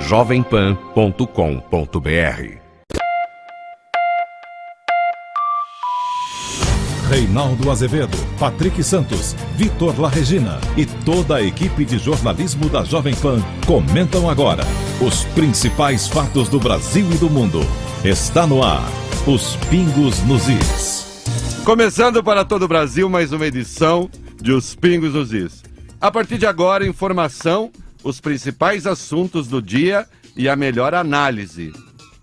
jovempan.com.br. Reinaldo Azevedo, Patrick Santos, Vitor La Regina e toda a equipe de jornalismo da Jovem Pan comentam agora os principais fatos do Brasil e do mundo. Está no ar, os Pingos nos Is. Começando para todo o Brasil, mais uma edição de Os Pingos nos Is. A partir de agora, informação, os principais assuntos do dia e a melhor análise.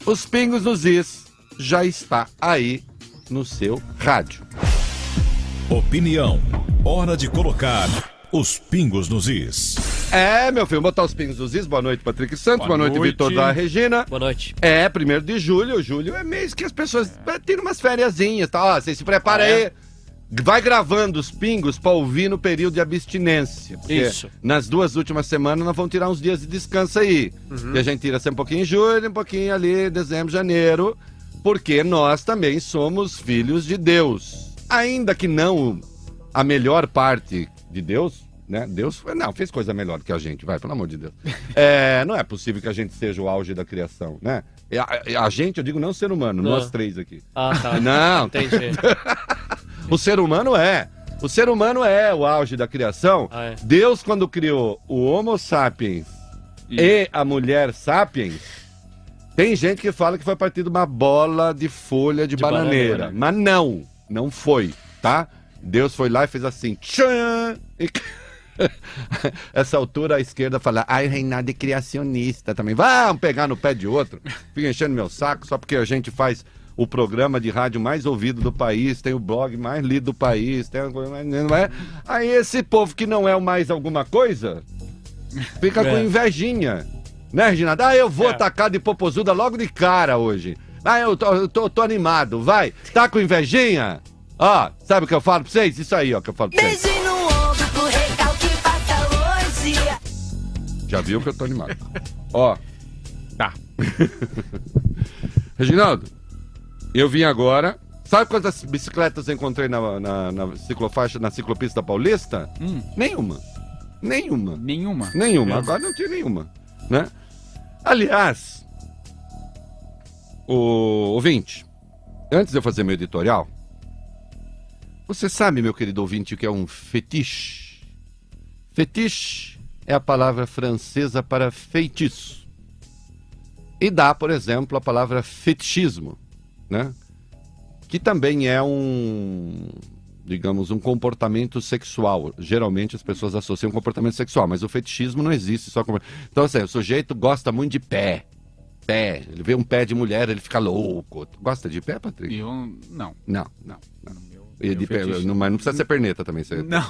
Os Pingos nos Is já está aí no seu rádio. Opinião. Hora de colocar os Pingos nos Is. Meu filho, botar os Pingos nos Is. Boa noite, Patrick Santos. Boa noite, Vitor La Regina. Boa noite. 1º de julho. Julho é mês que as pessoas tiram umas fériasinhas, tá? Ó, vocês se preparam aí. Vai gravando os Pingos pra ouvir no período de abstinência. Isso. Nas 2 últimas semanas nós vamos tirar uns dias de descanso aí. E a gente tira sempre um pouquinho em julho, um pouquinho ali, dezembro, janeiro. Porque nós também somos filhos de Deus. Ainda que não a melhor parte de Deus, né? Deus fez coisa melhor que a gente, vai, pelo amor de Deus. Não é possível que a gente seja o auge da criação, né? A gente, eu digo não ser humano, nós três aqui. Ah, tá. Não. Entendi. O ser humano é. O ser humano é o auge da criação. É. Deus, quando criou o Homo sapiens e a mulher sapiens, tem gente que fala que foi a partir de uma bola de folha de bananeira. Mas não foi, tá? Deus foi lá e fez assim, tchan! E... Essa altura a esquerda fala, Reinaldo é criacionista também. Vamos pegar no pé de outro. Fica enchendo meu saco só porque a gente faz o programa de rádio mais ouvido do país, tem o blog mais lido do país, tem aí esse povo que não é o mais alguma coisa, fica com invejinha. Né, Reginaldo? Eu vou atacar de popozuda logo de cara hoje. Eu tô animado, vai. Tá com invejinha? Ó, sabe o que eu falo pra vocês? Isso aí, ó, que eu falo pra vocês. Beijo no ombro pro recalque passa hoje. Já viu que eu tô animado. Ó. Tá. Reginaldo, eu vim agora. Sabe quantas bicicletas eu encontrei na ciclofaixa, na ciclopista Paulista? Nenhuma. Agora não tinha nenhuma, né? Aliás, o ouvinte, antes de eu fazer meu editorial, você sabe, meu querido ouvinte, o que é um fetiche? Fetiche é a palavra francesa para feitiço. E dá, por exemplo, a palavra fetichismo, né? Que também é digamos, um comportamento sexual. Geralmente as pessoas associam comportamento sexual, mas o fetichismo não existe só como... Então, assim, o sujeito gosta muito de pé. Ele vê um pé de mulher, ele fica louco. Gosta de pé, Patrick? Eu não. Não. De pé, mas não precisa ser perneta também. Não.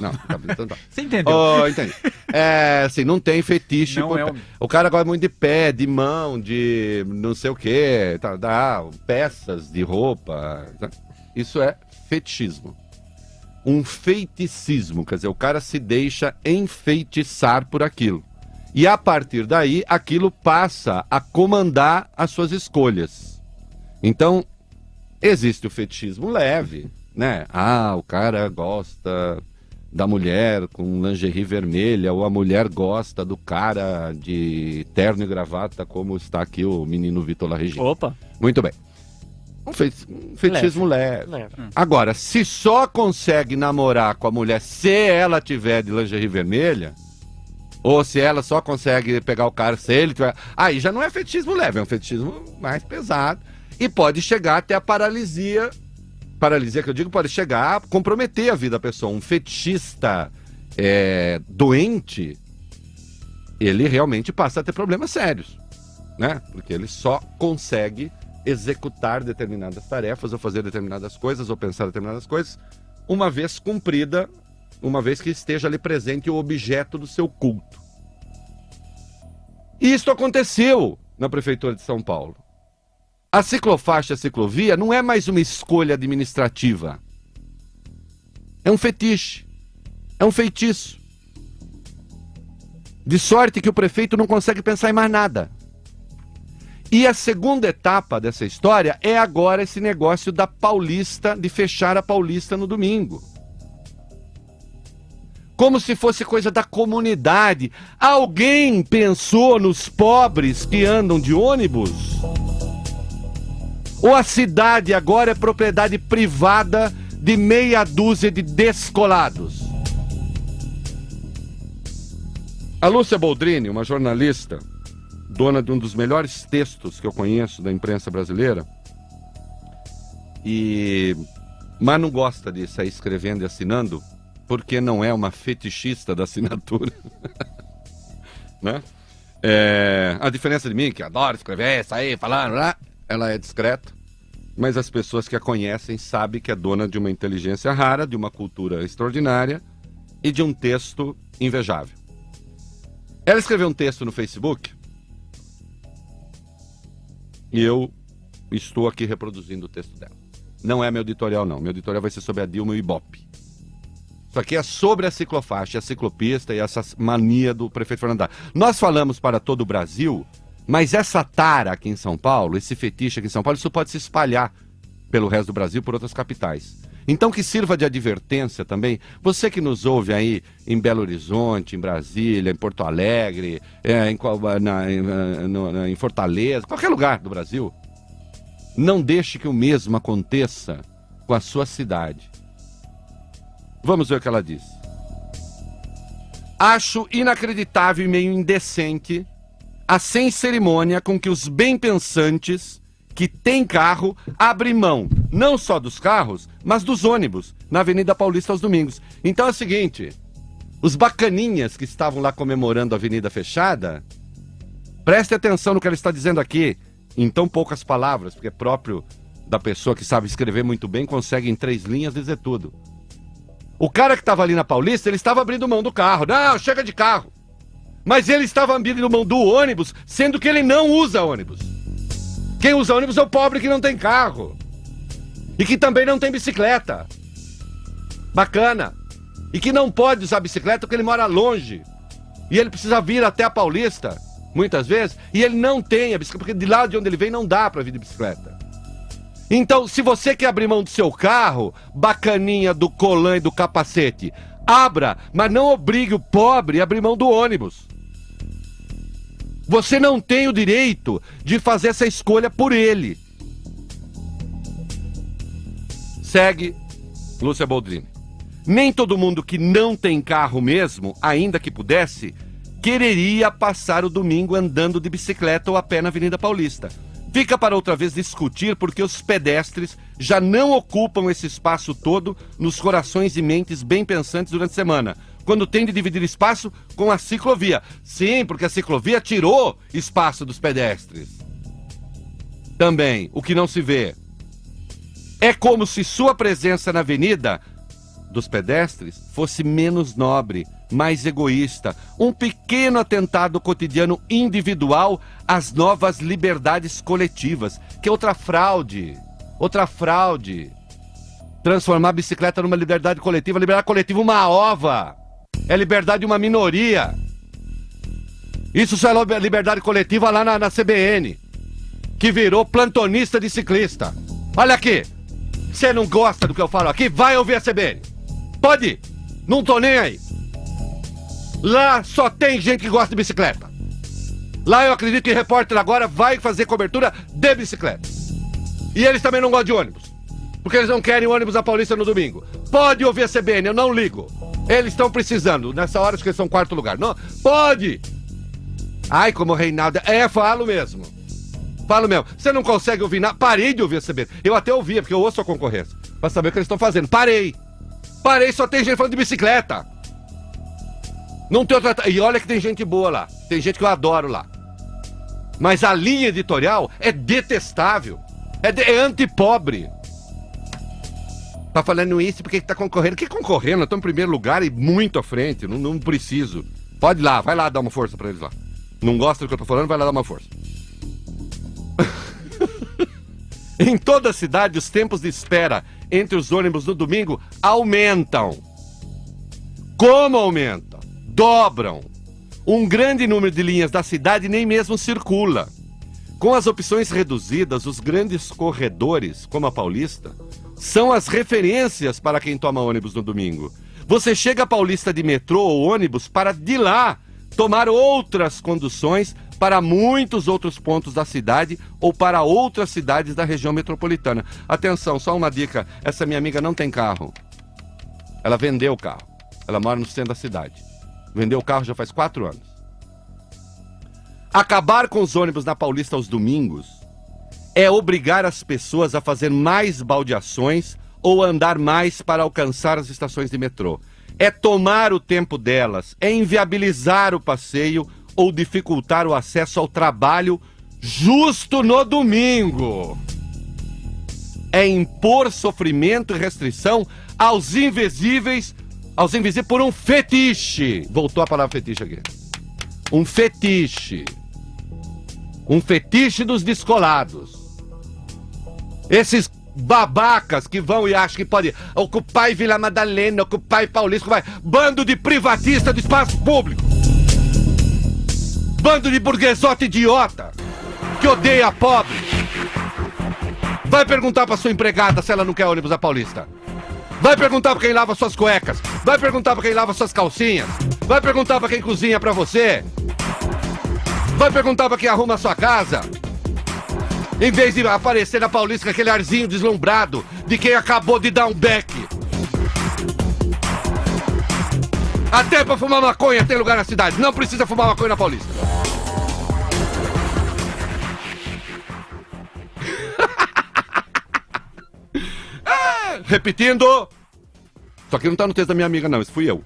Então tá. Você entendeu? Entendi. Assim, não tem fetiche. Não O cara gosta muito de pé, de mão, de não sei o quê. Peças de roupa. Isso é fetichismo. Um feiticismo, quer dizer, o cara se deixa enfeitiçar por aquilo. E a partir daí, aquilo passa a comandar as suas escolhas. Então, existe o fetichismo leve, né? O cara gosta da mulher com lingerie vermelha, ou a mulher gosta do cara de terno e gravata, como está aqui o menino Vitor La Regina. Opa! Muito bem. Um fetichismo leve. Agora, se só consegue namorar com a mulher se ela tiver de lingerie vermelha, ou se ela só consegue pegar o cara se ele tiver... Aí já não é fetichismo leve, é um fetichismo mais pesado. E pode chegar até a paralisia. Paralisia que eu digo pode chegar a comprometer a vida da pessoa. Um fetichista doente, ele realmente passa a ter problemas sérios, né? Porque ele só consegue executar determinadas tarefas, ou fazer determinadas coisas, ou pensar determinadas coisas, uma vez cumprida, uma vez que esteja ali presente o objeto do seu culto. E isso aconteceu na Prefeitura de São Paulo. A ciclofaixa, a ciclovia, não é mais uma escolha administrativa. É um fetiche. É um feitiço. De sorte que o prefeito não consegue pensar em mais nada. E a segunda etapa dessa história é agora esse negócio da Paulista, de fechar a Paulista no domingo. como se fosse coisa da comunidade. Alguém pensou nos pobres que andam de ônibus? Ou a cidade agora é propriedade privada de meia dúzia de descolados? A Lúcia Boldrini, uma jornalista, dona de um dos melhores textos que eu conheço da imprensa brasileira, mas não gosta de sair escrevendo e assinando, porque não é uma fetichista da assinatura. Né? A diferença de mim, que adoro escrever, sair falando, lá, ela é discreta, mas as pessoas que a conhecem sabem que é dona de uma inteligência rara, de uma cultura extraordinária e de um texto invejável. Ela escreveu um texto no Facebook e eu estou aqui reproduzindo o texto dela. Não é meu editorial, não. Meu editorial vai ser sobre a Dilma e o Ibope. Isso aqui é sobre a ciclofaixa, a ciclopista e essa mania do prefeito Fernando Haddad. Nós falamos para todo o Brasil, mas essa tara aqui em São Paulo, esse fetiche aqui em São Paulo, isso pode se espalhar pelo resto do Brasil, por outras capitais. Então que sirva de advertência também, você que nos ouve aí em Belo Horizonte, em Brasília, em Porto Alegre, em Fortaleza, qualquer lugar do Brasil, não deixe que o mesmo aconteça com a sua cidade. Vamos ver o que ela diz. Acho inacreditável e meio indecente a sem cerimônia com que os bem-pensantes que têm carro abrem mão, não só dos carros, mas dos ônibus, na Avenida Paulista aos domingos. Então é o seguinte, os bacaninhas que estavam lá comemorando a Avenida Fechada, preste atenção no que ela está dizendo aqui, em tão poucas palavras, porque é próprio da pessoa que sabe escrever muito bem, consegue em 3 linhas dizer tudo. O cara que estava ali na Paulista, ele estava abrindo mão do carro. Não, chega de carro. Mas ele estava abrindo mão do ônibus, sendo que ele não usa ônibus. Quem usa ônibus é o pobre que não tem carro. E que também não tem bicicleta. Bacana. E que não pode usar bicicleta porque ele mora longe. E ele precisa vir até a Paulista, muitas vezes, e ele não tem a bicicleta, porque de lá de onde ele vem não dá para vir de bicicleta. Então, se você quer abrir mão do seu carro, bacaninha do colã e do capacete, abra, mas não obrigue o pobre a abrir mão do ônibus. Você não tem o direito de fazer essa escolha por ele. Segue Lúcia Boldrini. Nem todo mundo que não tem carro mesmo, ainda que pudesse, quereria passar o domingo andando de bicicleta ou a pé na Avenida Paulista. Fica para outra vez discutir porque os pedestres já não ocupam esse espaço todo nos corações e mentes bem pensantes durante a semana, quando tem de dividir espaço com a ciclovia. Sim, porque a ciclovia tirou espaço dos pedestres. Também, o que não se vê é como se sua presença na avenida dos pedestres fosse menos nobre, mais egoísta, um pequeno atentado cotidiano individual às novas liberdades coletivas, que é outra fraude. Transformar a bicicleta numa liberdade coletiva uma ova. É liberdade de uma minoria. Isso só é liberdade coletiva lá na CBN, que virou plantonista de ciclista. Olha aqui, você não gosta do que eu falo aqui? Vai ouvir a CBN. Pode ir, não tô nem aí. Lá só tem gente que gosta de bicicleta. Lá eu acredito que repórter agora vai fazer cobertura de bicicleta. E eles também não gostam de ônibus, porque eles não querem ônibus na Paulista no domingo. Pode ouvir a CBN, eu não ligo. Eles estão precisando, nessa hora acho que eles são 4º lugar. Não, pode! Ai, como o Reinaldo... falo mesmo. Você não consegue ouvir nada? Parei de ouvir a CBN. Eu até ouvia, porque eu ouço a concorrência, pra saber o que eles estão fazendo. Parei, só tem gente falando de bicicleta. Não tem outra... E olha que tem gente boa lá. Tem gente que eu adoro lá. Mas a linha editorial é detestável. É antipobre. Tá falando isso porque tá concorrendo. Que concorrendo? Eu tô em primeiro lugar e muito à frente. Não preciso. Pode ir lá, vai lá dar uma força pra eles lá. Não gosta do que eu tô falando, vai lá dar uma força. Em toda a cidade, os tempos de espera entre os ônibus no domingo aumentam. Como aumentam? Dobram. Um grande número de linhas da cidade nem mesmo circula. Com as opções reduzidas, os grandes corredores, como a Paulista, são as referências para quem toma ônibus no domingo. Você chega a Paulista de metrô ou ônibus para de lá tomar outras conduções para muitos outros pontos da cidade ou para outras cidades da região metropolitana. Atenção, só uma dica, essa minha amiga não tem carro. Ela vendeu o carro. Ela mora no centro da cidade. Vendeu o carro já faz 4 anos. Acabar com os ônibus na Paulista aos domingos é obrigar as pessoas a fazer mais baldeações ou andar mais para alcançar as estações de metrô. É tomar o tempo delas, é inviabilizar o passeio ou dificultar o acesso ao trabalho justo no domingo. É impor sofrimento e restrição aos invisíveis por um fetiche. Voltou a palavra fetiche aqui. Um fetiche. Um fetiche dos descolados. Esses babacas que vão e acham que pode ocupar Vila Madalena, ocupar Paulista, ocupar... Bando de privatista do espaço público. Bando de burguesote idiota que odeia pobre. Vai perguntar pra sua empregada se ela não quer ônibus da Paulista. Vai perguntar pra quem lava suas cuecas. Vai perguntar pra quem lava suas calcinhas. Vai perguntar pra quem cozinha pra você. Vai perguntar pra quem arruma a sua casa. Em vez de aparecer na Paulista com aquele arzinho deslumbrado de quem acabou de dar um beck. Até pra fumar maconha tem lugar na cidade. Não precisa fumar maconha na Paulista. Repetindo. Só que não tá no texto da minha amiga não, isso fui eu.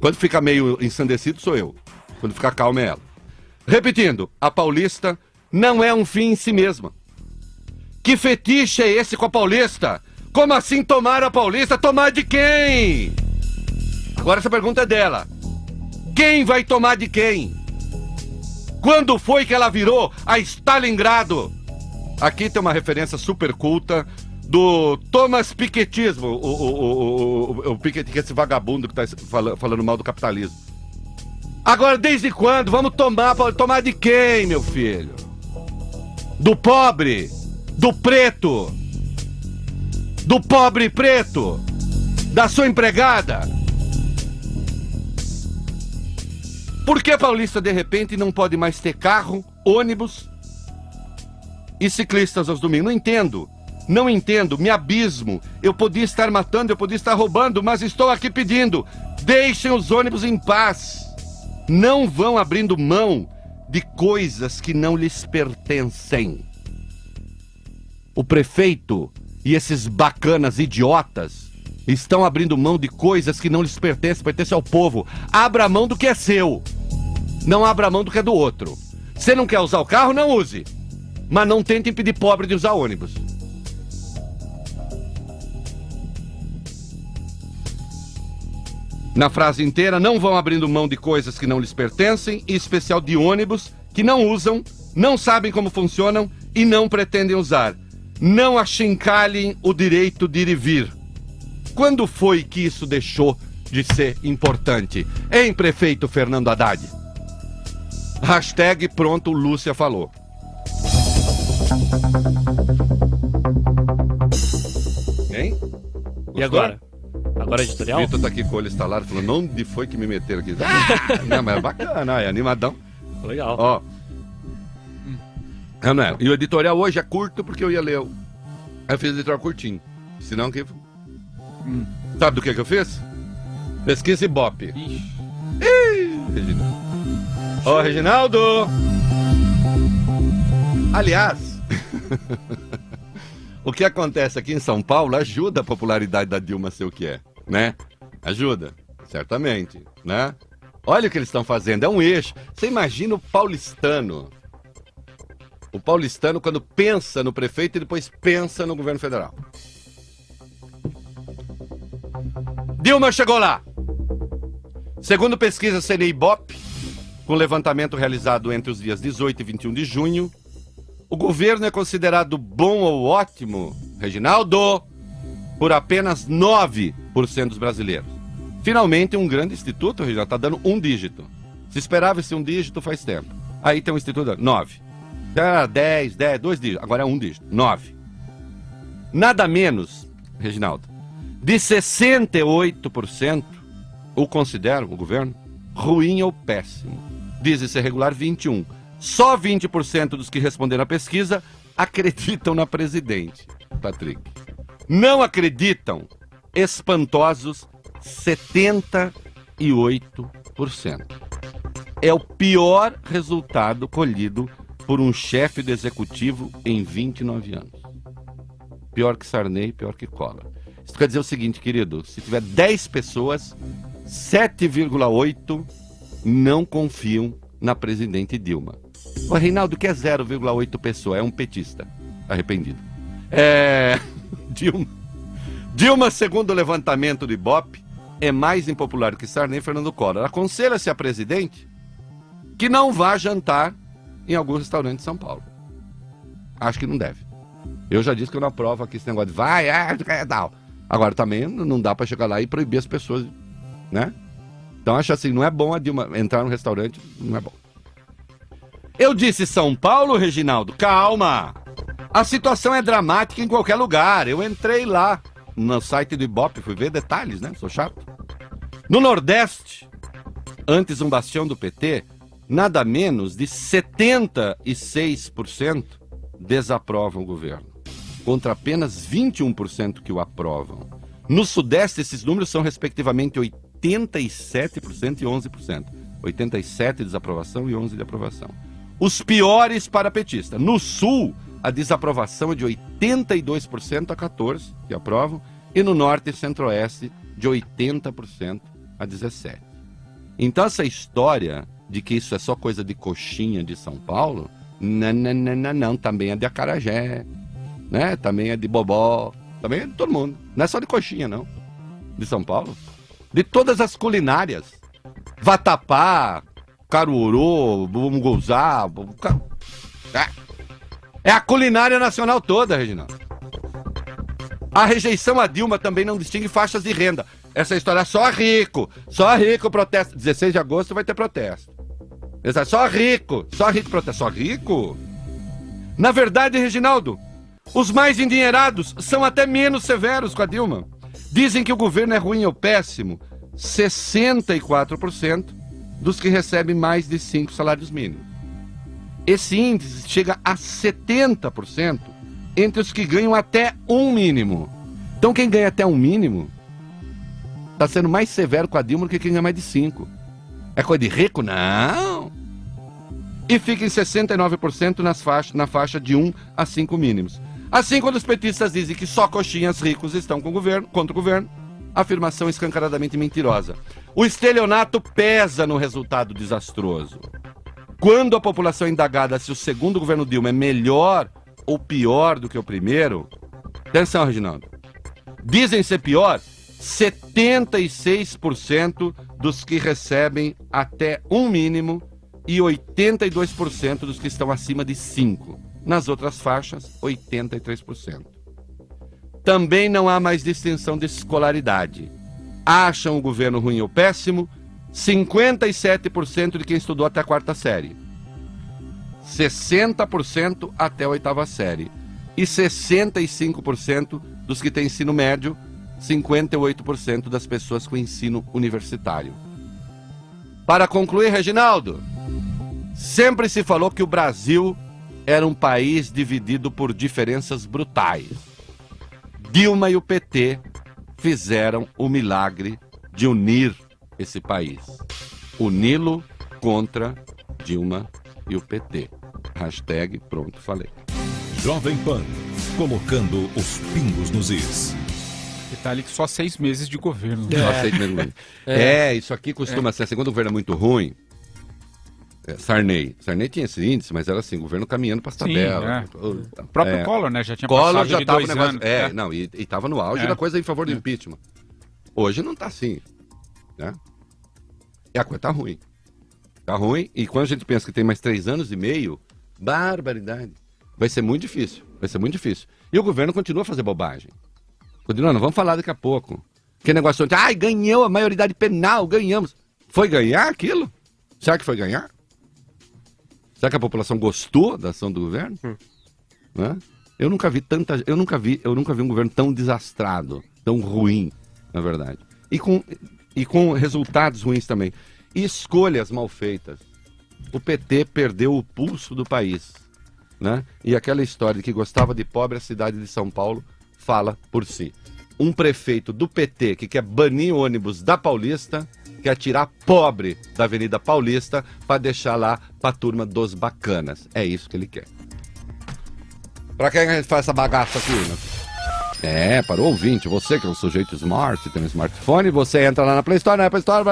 Quando fica meio ensandecido sou eu. Quando fica calmo é ela. Repetindo, a Paulista não é um fim em si mesma. Que fetiche é esse com a Paulista? Como assim tomar a Paulista? Tomar de quem? Agora essa pergunta é dela. Quem vai tomar de quem? Quando foi que ela virou a Stalingrado? Aqui tem uma referência super culta do Thomas Pikettyismo, o Piketty, que é esse vagabundo que está falando mal do capitalismo. Agora, desde quando? Vamos tomar de quem, meu filho? Do pobre? Do preto? Do pobre preto? Da sua empregada? Por que Paulista, de repente, não pode mais ter carro, ônibus e ciclistas aos domingos? Não entendo. Não entendo, me abismo. Eu podia estar matando, eu podia estar roubando, mas estou aqui pedindo. Deixem os ônibus em paz. Não vão abrindo mão de coisas que não lhes pertencem. O prefeito e esses bacanas idiotas estão abrindo mão de coisas que não lhes pertencem ao povo. Abra mão do que é seu. Não abra mão do que é do outro. Você não quer usar o carro, não use. Mas não tente impedir pobre de usar ônibus. Na frase inteira, não vão abrindo mão de coisas que não lhes pertencem, em especial de ônibus, que não usam, não sabem como funcionam e não pretendem usar. Não achincalhem o direito de ir e vir. Quando foi que isso deixou de ser importante? Hein, prefeito Fernando Haddad? Hashtag pronto, Lúcia falou. Hein? E agora? Agora é editorial? Vitor tá aqui com o olho estalado, falando, onde foi que me meteram aqui? Não, mas é bacana, é animadão. Legal. Ó. Não é? E o editorial hoje é curto porque eu ia ler. Aí eu fiz o editorial curtinho. Senão que... Sabe do que eu fiz? Pesquisa Ibope. Reginaldo. Ó, Reginaldo! Aliás... O que acontece aqui em São Paulo ajuda a popularidade da Dilma a ser o que é, né? Ajuda, certamente, né? Olha o que eles estão fazendo, é um eixo. Você imagina o paulistano. O paulistano quando pensa no prefeito e depois pensa no governo federal. Dilma chegou lá. Segundo pesquisa CNI-Ibope, com levantamento realizado entre os dias 18 e 21 de junho, o governo é considerado bom ou ótimo, Reginaldo, por apenas 9% dos brasileiros. Finalmente, um grande instituto, Reginaldo, está dando um dígito. Se esperava esse um dígito faz tempo. Aí tem um instituto dando 9. Era 10, 2 dígitos. Agora é um dígito, 9. Nada menos, Reginaldo, De 68%, o consideram, o governo, ruim ou péssimo. Dizem ser regular 21%. Só 20% dos que responderam à pesquisa acreditam na presidente, Patrick. Não acreditam, espantosos 78%. É o pior resultado colhido por um chefe do executivo em 29 anos. Pior que Sarney, pior que Collor. Isso quer dizer o seguinte, querido, se tiver 10 pessoas, 7,8 não confiam na presidente Dilma. O Reinaldo, que é 0,8 pessoa? É um petista arrependido. Dilma, segundo o levantamento do Ibope, é mais impopular que Sarney e Fernando Collor. Aconselha-se a presidente que não vá jantar em algum restaurante de São Paulo. Acho que não deve. Eu já disse que eu não aprovo aqui esse negócio de tal. Agora também não dá pra chegar lá e proibir as pessoas, né? Então acho assim, não é bom a Dilma entrar no restaurante, não é bom. Eu disse São Paulo, Reginaldo, calma. A situação é dramática em qualquer lugar. Eu entrei lá no site do Ibope, fui ver detalhes, né? Sou chato. No Nordeste, antes um bastião do PT, nada menos de 76% desaprovam o governo, contra apenas 21% que o aprovam. No Sudeste, esses números são respectivamente 87% e 11%. 87% de desaprovação e 11% de aprovação. Os piores para petista. No Sul, a desaprovação é de 82% a 14%, que aprovam, e no Norte e Centro-Oeste, de 80% a 17%. Então, essa história de que isso é só coisa de coxinha de São Paulo, não, também é de acarajé, né? Também é de bobó, também é de todo mundo. Não é só de coxinha, não. De São Paulo. De todas as culinárias. Vatapá, Caruaru, Munguzá. É a culinária nacional toda, Reginaldo. A rejeição a Dilma também não distingue faixas de renda. Essa história é só rico protesta. 16 de agosto vai ter protesto. Só rico protesta. Só rico? Na verdade, Reginaldo, os mais endinheirados são até menos severos com a Dilma. Dizem que o governo é ruim ou péssimo 64% dos que recebem mais de 5 salários mínimos. Esse índice chega a 70% entre os que ganham até um mínimo. Então quem ganha até um mínimo está sendo mais severo com a Dilma do que quem ganha mais de 5. É coisa de rico? Não! E fica em 69% na faixa de 1 a 5 mínimos. Assim, quando os petistas dizem que só coxinhas ricos estão com o governo, contra o governo, afirmação escancaradamente mentirosa. O estelionato pesa no resultado desastroso. Quando a população é indagada se o segundo governo Dilma é melhor ou pior do que o primeiro, atenção, Reginaldo, dizem ser pior 76% dos que recebem até um mínimo e 82% dos que estão acima de 5. Nas outras faixas, 83%. Também não há mais distinção de escolaridade. Acham o governo ruim ou péssimo 57% de quem estudou até a 4ª série. 60% até a 8ª série. E 65% dos que têm ensino médio, 58% das pessoas com ensino universitário. Para concluir, Reginaldo, sempre se falou que o Brasil era um país dividido por diferenças brutais. Dilma e o PT fizeram o milagre de unir esse país. Uni-lo contra Dilma e o PT. Hashtag pronto, falei. Jovem Pan, colocando os pingos nos is. Detalhe que só 6 meses de governo. Só 6 meses. Isso aqui costuma ser, segundo o governo é muito ruim. Sarney tinha esse índice, mas era assim, o governo caminhando para as tabelas. O próprio Collor, né? Já tinha Collor passado já de estava 2 negócio, anos. Não, e estava no auge da coisa em favor do impeachment. Hoje não está assim, né? E a coisa tá ruim. Tá ruim, e quando a gente pensa que tem mais 3 anos e meio, barbaridade. Vai ser muito difícil. E o governo continua a fazer bobagem. Continuando, vamos falar daqui a pouco. Que negócio de, ganhou a maioridade penal, ganhamos. Foi ganhar aquilo? Será que foi ganhar? Será que a população gostou da ação do governo? Né? Eu nunca vi um governo tão desastrado, tão ruim. na verdade. E com resultados ruins também. E escolhas mal feitas. O PT perdeu o pulso do país, né? E aquela história de que gostava de pobre, a cidade de São Paulo fala por si. Um prefeito do PT que quer banir ônibus da Paulista, quer tirar pobre da Avenida Paulista para deixar lá para a turma dos bacanas. É isso que ele quer. Para quem a gente faz essa bagaça aqui, né? Para o ouvinte, você que é um sujeito smart, tem um smartphone, você entra lá na Play Store, na Apple Store,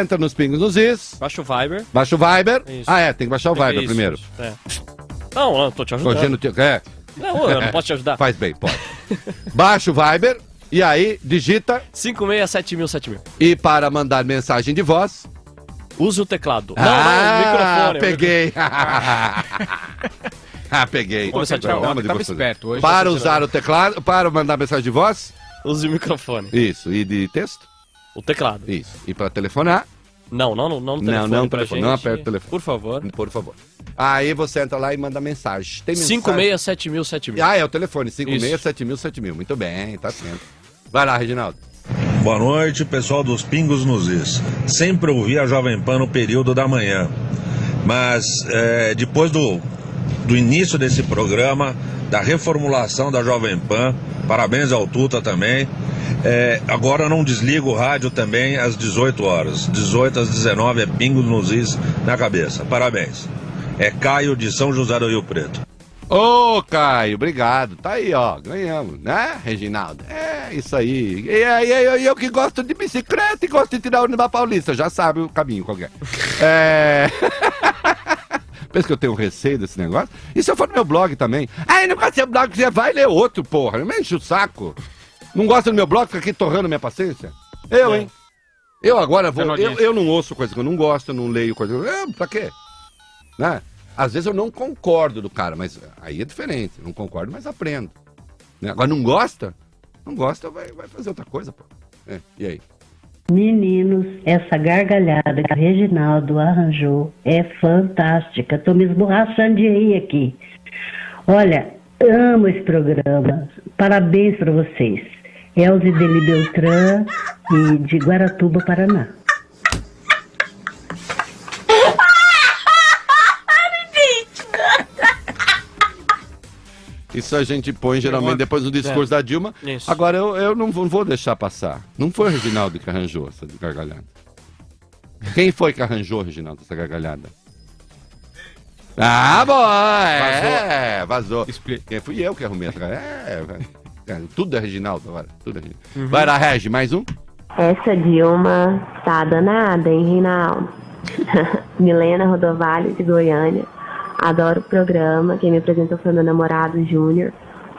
entra nos Pingos nos Is. Baixa o Viber. Baixa o Viber. Isso. Ah, tem que baixar o Viber Isso, primeiro. isso. É. Não, eu tô te ajudando. Não, eu não posso te ajudar. Faz bem, pode. Baixa o Viber e aí digita 567070. e para mandar mensagem de voz. Use o teclado. Não, o microfone. Peguei. Peguei. Começar a tirar Ontem tava esperto. Hoje Para usar o teclado, para mandar mensagem de voz. Use o microfone. Isso. E de texto? O teclado. Isso. E para telefonar? Não telefone. Não, pra telefone. gente. Não aperta o telefone. Por favor. Por favor. Aí você entra lá e manda mensagem. Tem mensagem? 567070. Ah, é o telefone. 567070. Muito bem, tá certo. Vai lá, Reginaldo. Boa noite, pessoal dos Pingos nos Is. Sempre ouvi a Jovem Pan no período da manhã, mas depois do início desse programa, da reformulação da Jovem Pan, parabéns ao Tuta também, agora eu não desligo o rádio também às 18 horas, 18 às 19 é Pingos nos Is na cabeça, parabéns. É Caio de São José do Rio Preto. Ô, Caio, obrigado. Tá aí, ó. Ganhamos, né, Reginaldo? É, isso aí. E eu que gosto de bicicleta e gosto de tirar o ônibus da Paulista. Já sabe o caminho qualquer. Pensa que eu tenho receio desse negócio? E se eu for no meu blog também? Ah, não gosta do seu blog, você vai ler outro, porra. Não me enche o saco. Não gosta do meu blog, fica aqui torrando minha paciência? Hein? Eu agora vou... Eu não ouço coisa que eu não gosto, eu não leio coisa que eu... Pra quê? Né? Às vezes eu não concordo do cara, mas aí é diferente. Não concordo, mas aprendo. Né? Agora não gosta? Não gosta, vai fazer outra coisa, pô. E aí? Meninos, essa gargalhada que o Reginaldo arranjou é fantástica. Tô me esborrachando de rir aqui. Olha, amo esse programa. Parabéns para vocês. Elze Deli Beltrán e de Guaratuba, Paraná. Isso a gente põe geralmente depois do discurso da Dilma. Isso. Agora eu não vou deixar passar. Não foi o Reginaldo que arranjou essa gargalhada. Quem foi que arranjou, Reginaldo, essa gargalhada? Ah, bom! Vazou. Quem fui eu que arrumei essa gargalhada. Tudo é Reginaldo agora. Tudo é Reginaldo. Vai lá, Regi, mais um? Essa Dilma tá danada, hein, Reinaldo? Milena Rodovalho, de Goiânia. Adoro o programa. Quem me apresentou foi meu namorado, Júnior.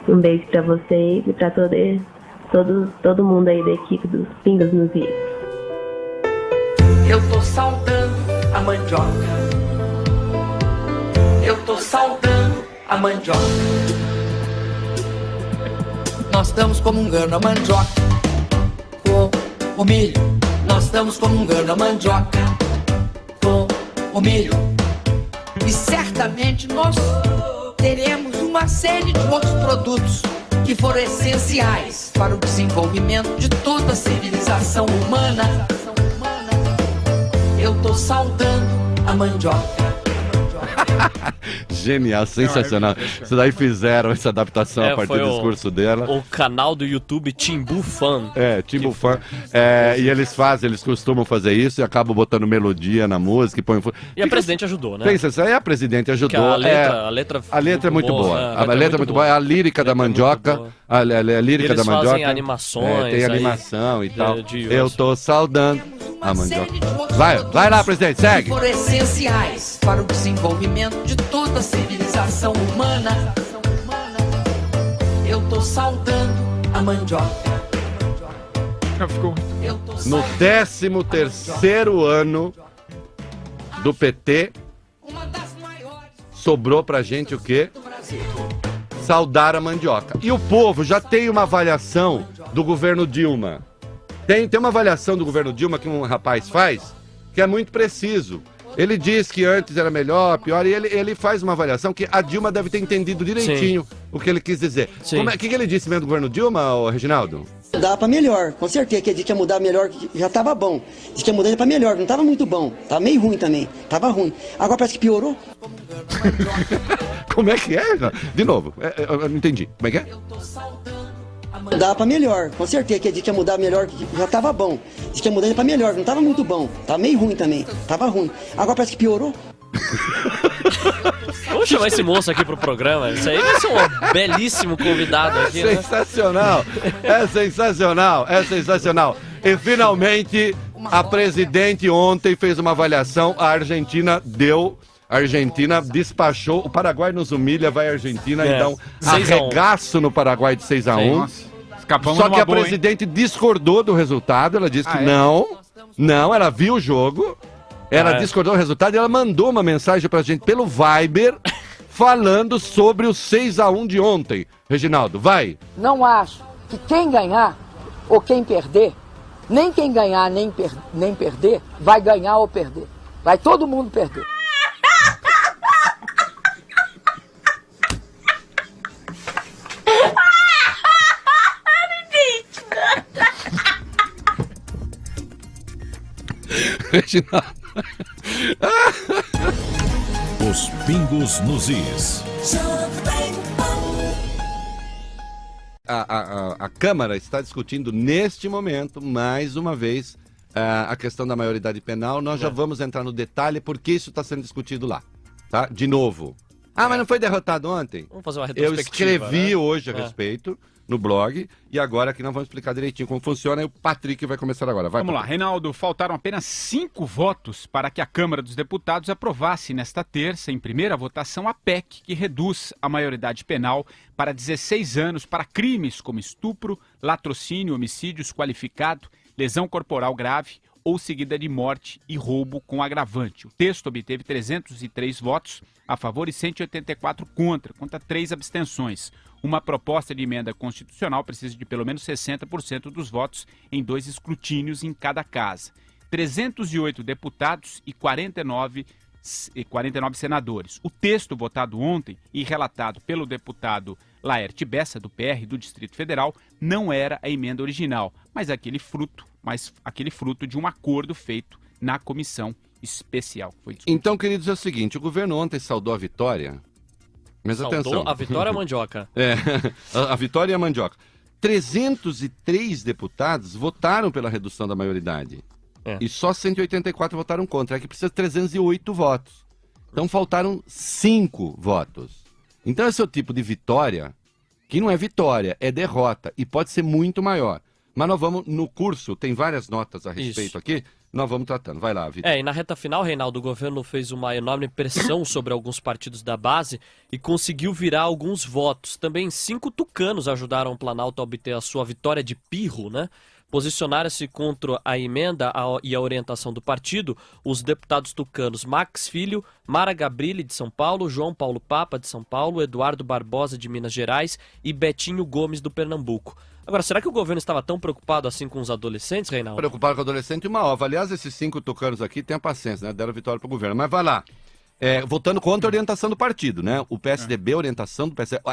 Um beijo pra vocês e pra todo mundo aí da equipe dos Pingos nos Is. Eu tô saudando a mandioca. Eu tô saudando a mandioca. Nós estamos comungando a mandioca com o milho. Nós estamos comungando a mandioca com o milho. E certamente nós teremos uma série de outros produtos que foram essenciais para o desenvolvimento de toda a civilização humana. Eu tô saudando a mandioca. Genial, sensacional. Isso daí fizeram essa adaptação a partir do discurso dela. O canal do YouTube Timbu Fan. Timbu Fan. E eles costumam fazer isso e acabam botando melodia na música. E a presidente ajudou, né? Pensa, isso aí a presidente ajudou. A letra é muito boa. A letra é muito boa. É a lírica da mandioca. A lírica da mandioca. Fazem animações. Tem animação e tal. De eu tô saudando a mandioca. Vai lá, presidente, segue. Foram essenciais para o desenvolvimento de toda a civilização humana. Eu tô saudando a mandioca. No 13º ano do PT, sobrou pra gente o quê? Saudar a mandioca. E o povo já tem uma avaliação do governo Dilma. Tem uma avaliação do governo Dilma que um rapaz faz, que é muito preciso. Ele diz que antes era melhor, pior, e ele faz uma avaliação que a Dilma deve ter entendido direitinho o que ele quis dizer. O que ele disse mesmo do governo Dilma, Reginaldo? Mudar para melhor, com certeza, que a gente ia mudar melhor, já tava bom. Diz que ia mudar para melhor, não tava muito bom, tava meio ruim também, tava ruim. Agora parece que piorou. Como é que é? De novo, eu não entendi. Como é que é? Mudar para melhor, com certeza, que a gente ia mudar melhor, já tava bom. Diz que ia mudar para melhor, não tava muito bom, tava meio ruim também, tava ruim. Agora parece que piorou. Vamos chamar esse moço aqui pro programa. Isso aí vai ser um belíssimo convidado aqui. Sensacional, né? É sensacional, é sensacional. E finalmente a presidente ontem fez uma avaliação, a Argentina despachou, o Paraguai nos humilha, vai a Argentina e dá um arregaço no Paraguai de 6-1. Só que a presidente discordou do resultado, ela disse que não, ela viu o jogo. Ela discordou do resultado e ela mandou uma mensagem pra gente pelo Viber falando sobre o 6-1 de ontem. Reginaldo, vai. Não acho que quem ganhar ou quem perder, nem quem ganhar nem perder, vai ganhar ou perder. Vai todo mundo perder. Reginaldo. Os pingos nos is. A Câmara está discutindo neste momento, mais uma vez, a questão da maioridade penal. Nós já vamos entrar no detalhe porque isso está sendo discutido lá, tá? De novo. Mas não foi derrotado ontem? Vamos fazer uma retrospectiva. Eu escrevi hoje a respeito no blog e agora aqui nós vamos explicar direitinho como funciona e o Patrick vai começar agora. Vamos lá, Reinaldo, faltaram apenas 5 votos para que a Câmara dos Deputados aprovasse nesta terça, em primeira votação, a PEC, que reduz a maioridade penal para 16 anos para crimes como estupro, latrocínio, homicídios qualificado, lesão corporal grave ou seguida de morte e roubo com agravante. O texto obteve 303 votos a favor e 184 contra 3 abstenções. Uma proposta de emenda constitucional precisa de pelo menos 60% dos votos em 2 escrutínios em cada casa. 308 deputados e 49 senadores. O texto votado ontem e relatado pelo deputado Laerte Bessa, do PR do Distrito Federal, não era a emenda original, mas aquele fruto de um acordo feito na comissão especial. Então, queridos, é o seguinte, o governo ontem saudou a vitória. Mas atenção. A vitória é a mandioca. A vitória é a mandioca. 303 deputados votaram pela redução da maioridade. E só 184 votaram contra. É que precisa de 308 votos. Então faltaram 5 votos. Então esse é o tipo de vitória que não é vitória, é derrota. E pode ser muito maior. Mas nós vamos, no curso, tem várias notas a respeito aqui, nós vamos tratando. Vai lá, Vitor. E na reta final, Reinaldo, o governo fez uma enorme pressão sobre alguns partidos da base e conseguiu virar alguns votos. Também 5 tucanos ajudaram o Planalto a obter a sua vitória de pirro, né? Posicionaram-se contra a emenda e a orientação do partido os deputados tucanos Max Filho, Mara Gabrilli, de São Paulo, João Paulo Papa, de São Paulo, Eduardo Barbosa, de Minas Gerais e Betinho Gomes, do Pernambuco. Agora, será que o governo estava tão preocupado assim com os adolescentes, Reinaldo? Preocupado com o adolescente e uma ova. Aliás, esses 5 tucanos aqui, tenham paciência, né? Deram vitória para o governo. Mas vai lá. Votando contra a orientação do partido, né? O PSDB, a orientação do PSDB.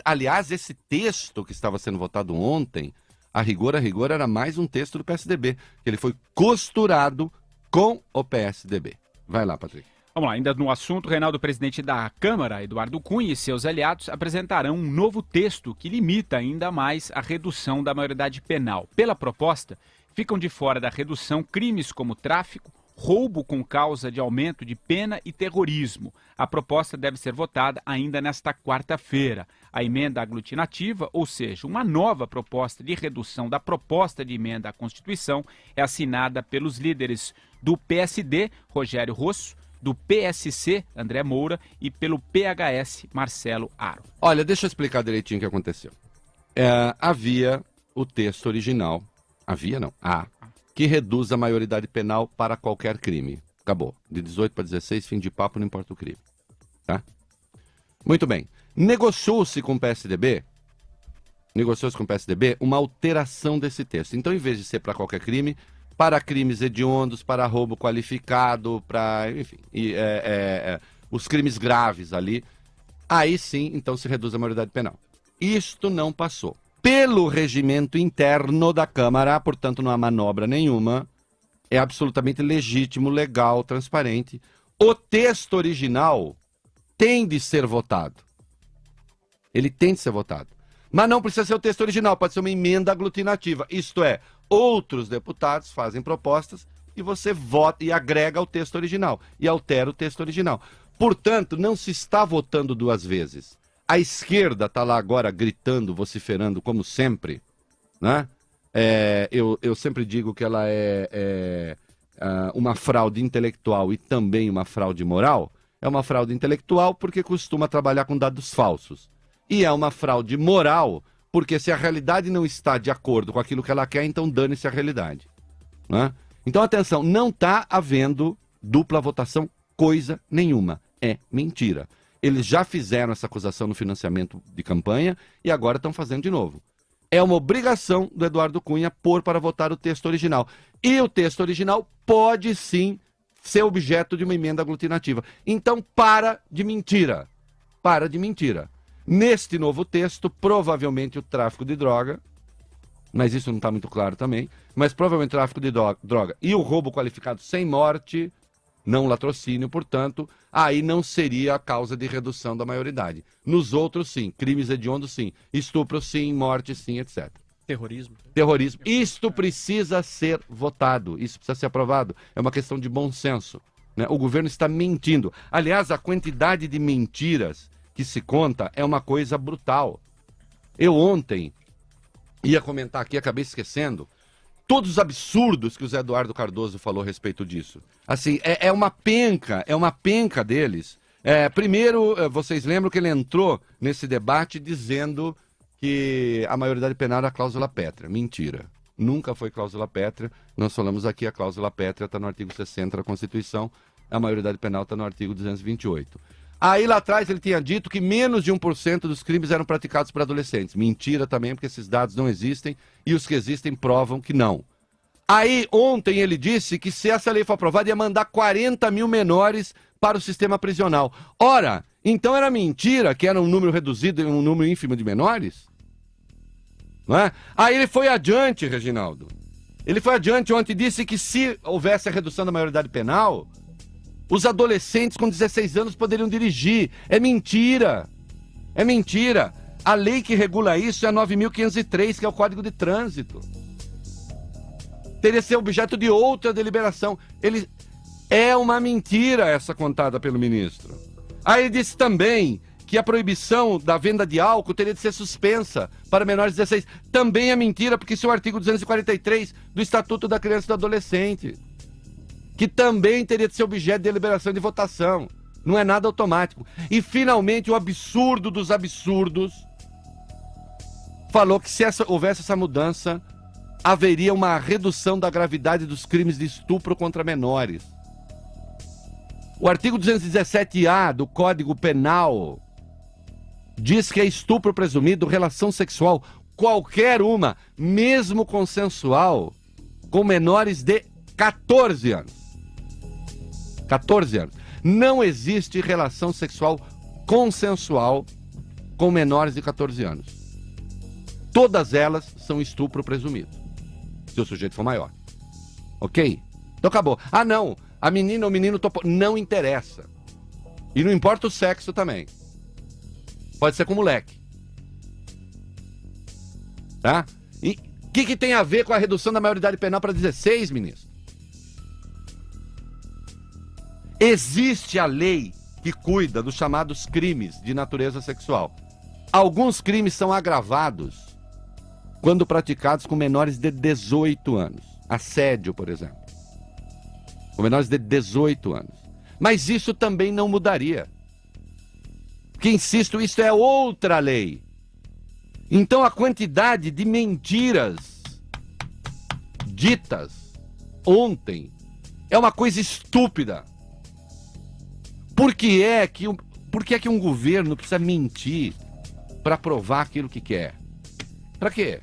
Aliás, esse texto que estava sendo votado ontem, a rigor, era mais um texto do PSDB, que ele foi costurado com o PSDB. Vai lá, Patrick. Vamos lá, ainda no assunto, Reinaldo, o presidente da Câmara, Eduardo Cunha, e seus aliados apresentarão um novo texto que limita ainda mais a redução da maioridade penal. Pela proposta, ficam de fora da redução crimes como tráfico, roubo com causa de aumento de pena e terrorismo. A proposta deve ser votada ainda nesta quarta-feira. A emenda aglutinativa, ou seja, uma nova proposta de redução da proposta de emenda à Constituição, é assinada pelos líderes do PSD, Rogério Rosso, do PSC, André Moura, e pelo PHS, Marcelo Aro. Olha, deixa eu explicar direitinho o que aconteceu. Havia o texto original, que reduz a maioridade penal para qualquer crime. Acabou. De 18 para 16, fim de papo, não importa o crime. Tá? Muito bem. Negociou-se com o PSDB uma alteração desse texto. Então, em vez de ser para qualquer crime, para crimes hediondos, para roubo qualificado, para, enfim, os crimes graves ali, aí sim, então se reduz a maioridade penal. Isto não passou. pelo regimento interno da Câmara, portanto não há manobra nenhuma, é absolutamente legítimo, legal, transparente. O texto original tem de ser votado. Ele tem de ser votado. Mas não precisa ser o texto original, pode ser uma emenda aglutinativa. Isto é, outros deputados fazem propostas e você vota e agrega o texto original e altera o texto original. Portanto, não se está votando duas vezes. A esquerda está lá agora gritando, vociferando, como sempre, né? Eu sempre digo que ela é uma fraude intelectual e também uma fraude moral. É uma fraude intelectual porque costuma trabalhar com dados falsos. E é uma fraude moral porque se a realidade não está de acordo com aquilo que ela quer, então dane-se a realidade, né? Então, atenção, não está havendo dupla votação coisa nenhuma. É mentira. Eles já fizeram essa acusação no financiamento de campanha e agora estão fazendo de novo. É uma obrigação do Eduardo Cunha pôr para votar o texto original. E o texto original pode sim ser objeto de uma emenda aglutinativa. Então, para de mentira. Para de mentira. Neste novo texto, provavelmente o tráfico de droga, mas isso não está muito claro também, mas provavelmente o tráfico de droga e o roubo qualificado sem morte, não latrocínio, portanto, aí não seria a causa de redução da maioridade. Nos outros, sim. Crimes hediondos, sim. Estupro, sim. Morte, sim, etc. Terrorismo. Terrorismo. Isto precisa ser votado. Isso precisa ser aprovado. É uma questão de bom senso, né? O governo está mentindo. Aliás, a quantidade de mentiras que se conta é uma coisa brutal. Eu ontem ia comentar aqui, acabei esquecendo, todos os absurdos que o Zé Eduardo Cardoso falou a respeito disso. Assim, é uma penca deles. Primeiro, vocês lembram que ele entrou nesse debate dizendo que a maioridade penal era a cláusula pétrea. Mentira. Nunca foi cláusula pétrea. Nós falamos aqui, a cláusula pétrea está no artigo 60 da Constituição, a maioridade penal está no artigo 228. Aí lá atrás ele tinha dito que menos de 1% dos crimes eram praticados por adolescentes. Mentira também, porque esses dados não existem e os que existem provam que não. Aí ontem ele disse que se essa lei for aprovada ia mandar 40 mil menores para o sistema prisional. Ora, então era mentira que era um número reduzido e um número ínfimo de menores? Não é? Aí ele foi adiante, Reginaldo. Ele foi adiante ontem e disse que se houvesse a redução da maioridade penal, os adolescentes com 16 anos poderiam dirigir. É mentira. É mentira. A lei que regula isso é a 9.503, que é o Código de Trânsito. Teria que ser objeto de outra deliberação. É uma mentira essa contada pelo ministro. Aí ele disse também que a proibição da venda de álcool teria de ser suspensa para menores de 16. Também é mentira, porque isso é o artigo 243 do Estatuto da Criança e do Adolescente, que também teria de ser objeto de deliberação e de votação. Não é nada automático. E, finalmente, o absurdo dos absurdos falou que se houvesse essa mudança, haveria uma redução da gravidade dos crimes de estupro contra menores. O artigo 217-A do Código Penal diz que é estupro presumido relação sexual, qualquer uma, mesmo consensual, com menores de 14 anos. 14 anos. Não existe relação sexual consensual com menores de 14 anos. Todas elas são estupro presumido, se o sujeito for maior. Ok? Então acabou. Ah, não. A menina ou o menino topou. Não interessa. E não importa o sexo também. Pode ser com moleque. Tá? E o que tem a ver com a redução da maioridade penal para 16, ministro? Existe a lei que cuida dos chamados crimes de natureza sexual. Alguns crimes são agravados quando praticados com menores de 18 anos. Assédio, por exemplo. Com menores de 18 anos. Mas isso também não mudaria. Porque, insisto, isso é outra lei. Então a quantidade de mentiras ditas ontem é uma coisa estúpida. Por que é que um governo precisa mentir para provar aquilo que quer? Para quê?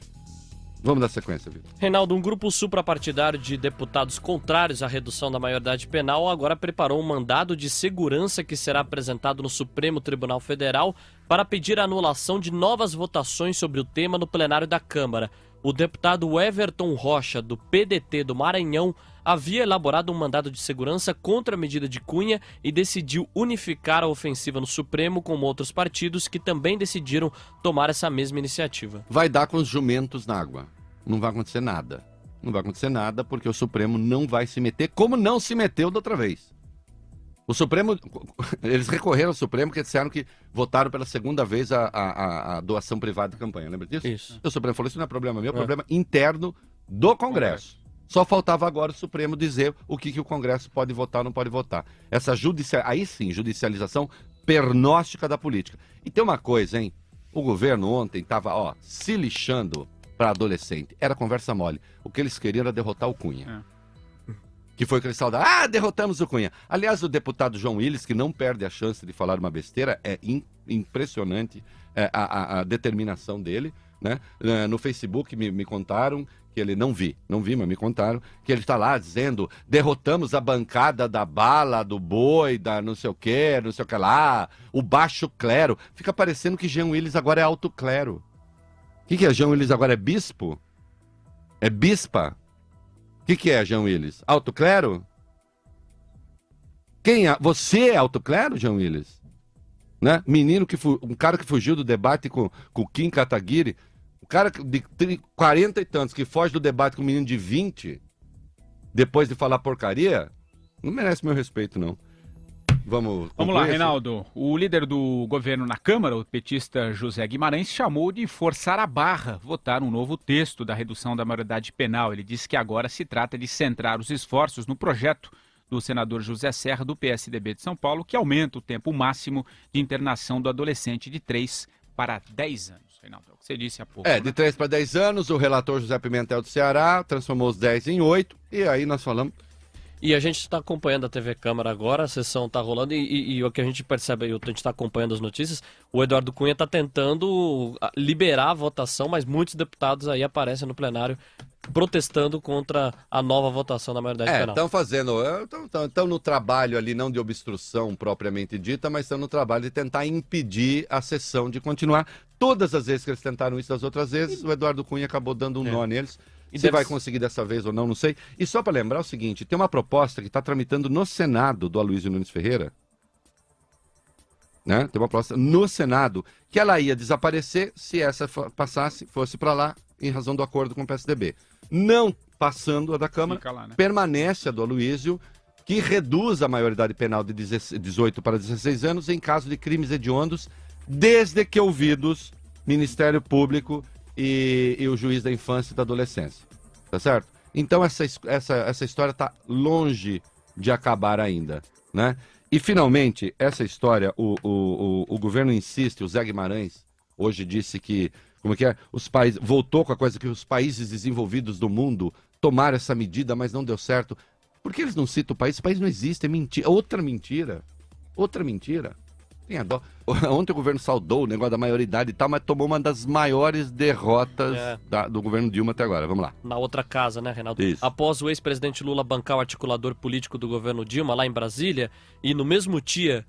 Vamos dar sequência, Vitor. Reinaldo, um grupo suprapartidário de deputados contrários à redução da maioridade penal agora preparou um mandado de segurança que será apresentado no Supremo Tribunal Federal para pedir a anulação de novas votações sobre o tema no plenário da Câmara. O deputado Everton Rocha, do PDT do Maranhão, havia elaborado um mandado de segurança contra a medida de Cunha e decidiu unificar a ofensiva no Supremo com outros partidos que também decidiram tomar essa mesma iniciativa. Vai dar com os jumentos na água. Não vai acontecer nada. Não vai acontecer nada porque o Supremo não vai se meter como não se meteu da outra vez. O Supremo, eles recorreram ao Supremo porque disseram que votaram pela segunda vez a doação privada de campanha, lembra disso? Isso. O Supremo falou, isso não é problema meu, é problema interno do Congresso. Só faltava agora o Supremo dizer o que o Congresso pode votar ou não pode votar. Essa aí sim, judicialização pernóstica da política. E tem uma coisa, hein? O governo ontem estava, se lixando para adolescente. Era conversa mole. O que eles queriam era derrotar o Cunha. Que foi o que eles saudaram. Derrotamos o Cunha. Aliás, o deputado João Willis, que não perde a chance de falar uma besteira, é impressionante a determinação dele, né? No Facebook me contaram que ele não vi, mas me contaram que ele está lá dizendo: derrotamos a bancada da bala, do boi, da não sei o que lá, o baixo clero. Fica parecendo que João Willis agora é alto clero. O que é João Willis agora? É bispo? É bispa? O que é João Willis? Alto clero? Você é alto clero, João Willis? Né? Um cara que fugiu do debate com o Kim Kataguiri, o cara de 40 e tantos que foge do debate com um menino de 20, depois de falar porcaria, não merece meu respeito, não. Vamos lá, Reinaldo. O líder do governo na Câmara, o petista José Guimarães, chamou de forçar a barra votar um novo texto da redução da maioridade penal. Ele disse que agora se trata de centrar os esforços no projeto do senador José Serra, do PSDB de São Paulo, que aumenta o tempo máximo de internação do adolescente de 3 para 10 anos. Reinaldo, é o que você disse há pouco. De 3 para 10 anos, o relator José Pimentel do Ceará transformou os 10 em 8, e aí nós falamos... E a gente está acompanhando a TV Câmara agora, a sessão está rolando e o que a gente percebe, a gente está acompanhando as notícias, o Eduardo Cunha está tentando liberar a votação, mas muitos deputados aí aparecem no plenário protestando contra a nova votação da maioridade penal. Estão no trabalho ali, não de obstrução propriamente dita, mas estão no trabalho de tentar impedir a sessão de continuar. Todas as vezes que eles tentaram isso das outras vezes, o Eduardo Cunha acabou dando um nó neles. Se vai conseguir dessa vez ou não, não sei. E só para lembrar o seguinte, tem uma proposta que está tramitando no Senado do Aloysio Nunes Ferreira, né? Tem uma proposta no Senado que ela ia desaparecer se essa fosse para lá em razão do acordo com o PSDB. Não passando a da Câmara, lá, né? Permanece a do Aloysio, que reduz a maioridade penal de 18 para 16 anos em caso de crimes hediondos, desde que ouvidos Ministério Público e o juiz da infância e da adolescência, tá certo? Então essa história está longe de acabar ainda, né? E finalmente, essa história, o governo insiste, o Zé Guimarães hoje disse que, voltou com a coisa que os países desenvolvidos do mundo tomaram essa medida, mas não deu certo. Por que eles não citam o país? Esse país não existe, é mentira. Outra mentira. Tem a dó. Ontem o governo saudou o negócio da maioridade e tal, mas tomou uma das maiores derrotas do governo Dilma até agora. Vamos lá. Na outra casa, né, Reinaldo? Isso. Após o ex-presidente Lula bancar o articulador político do governo Dilma lá em Brasília, e no mesmo dia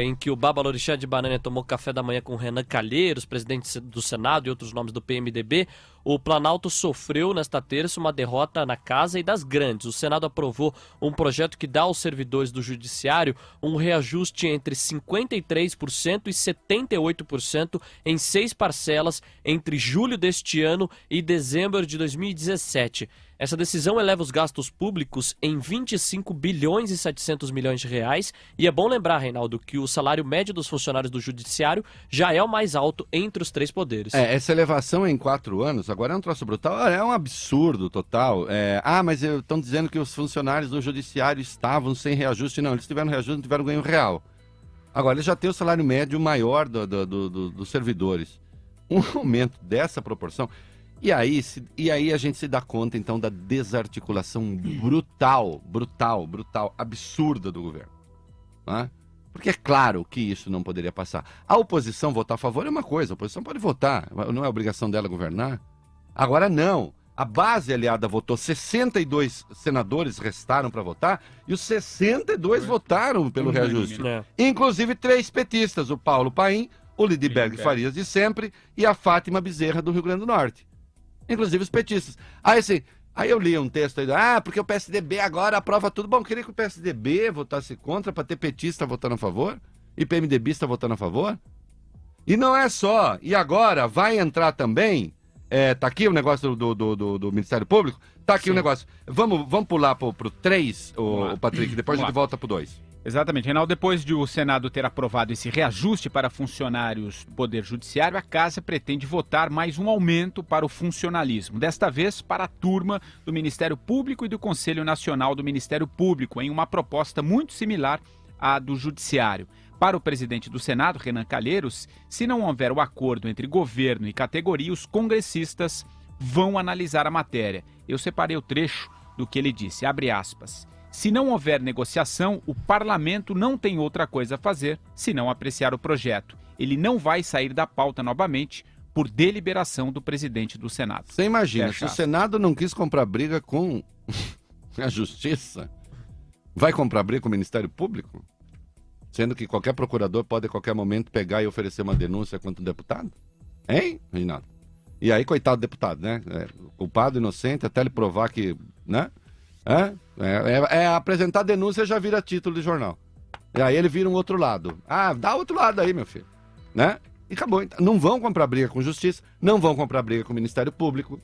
em que o Baba Lorixá de Banana tomou café da manhã com Renan Calheiros, presidente do Senado e outros nomes do PMDB, o Planalto sofreu nesta terça uma derrota na casa e das grandes. O Senado aprovou um projeto que dá aos servidores do Judiciário um reajuste entre 53% e 78% em 6 parcelas entre julho deste ano e dezembro de 2017. Essa decisão eleva os gastos públicos em 25 bilhões e 700 milhões de reais. E é bom lembrar, Reinaldo, que o salário médio dos funcionários do Judiciário já é o mais alto entre os 3 poderes. Essa elevação em 4 anos, agora é um troço brutal, é um absurdo total. Mas estão dizendo que os funcionários do Judiciário estavam sem reajuste. Não, eles tiveram reajuste, não tiveram ganho real. Agora, eles já têm o salário médio maior dos servidores. Um aumento dessa proporção... E aí a gente se dá conta, então, da desarticulação brutal, absurda do governo. Né? Porque é claro que isso não poderia passar. A oposição votar a favor é uma coisa, a oposição pode votar, não é obrigação dela governar. Agora não. A base aliada votou, 62 senadores restaram para votar e os 62 votaram pelo reajuste. Inclusive 3 petistas, o Paulo Paim, o Lidberg Farias de sempre e a Fátima Bezerra do Rio Grande do Norte. Inclusive os petistas. Aí eu li um texto aí, porque o PSDB agora aprova tudo. Bom, queria que o PSDB votasse contra para ter petista votando a favor e PMDBista votando a favor. E não é só. E agora vai entrar também... tá aqui o negócio do Ministério Público? Tá aqui o negócio. Vamos pular pro 3, o Patrick, depois a gente volta pro 2. Exatamente, Reinaldo. Depois de o Senado ter aprovado esse reajuste para funcionários do Poder Judiciário, a Casa pretende votar mais um aumento para o funcionalismo. Desta vez para a turma do Ministério Público e do Conselho Nacional do Ministério Público, em uma proposta muito similar à do Judiciário. Para o presidente do Senado, Renan Calheiros, se não houver o acordo entre governo e categoria, os congressistas vão analisar a matéria. Eu separei o trecho do que ele disse, abre aspas. Se não houver negociação, o parlamento não tem outra coisa a fazer senão apreciar o projeto. Ele não vai sair da pauta novamente por deliberação do presidente do Senado. Você imagina, se o Senado não quis comprar briga com a Justiça, vai comprar briga com o Ministério Público? Sendo que qualquer procurador pode a qualquer momento pegar e oferecer uma denúncia contra um deputado? Hein, Reginaldo? E aí, coitado do deputado, né? Culpado, inocente, até ele provar que, né? Apresentar denúncia já vira título de jornal. E aí ele vira um outro lado. Dá outro lado aí, meu filho. Né? E acabou. Não vão comprar briga com Justiça, não vão comprar briga com o Ministério Público,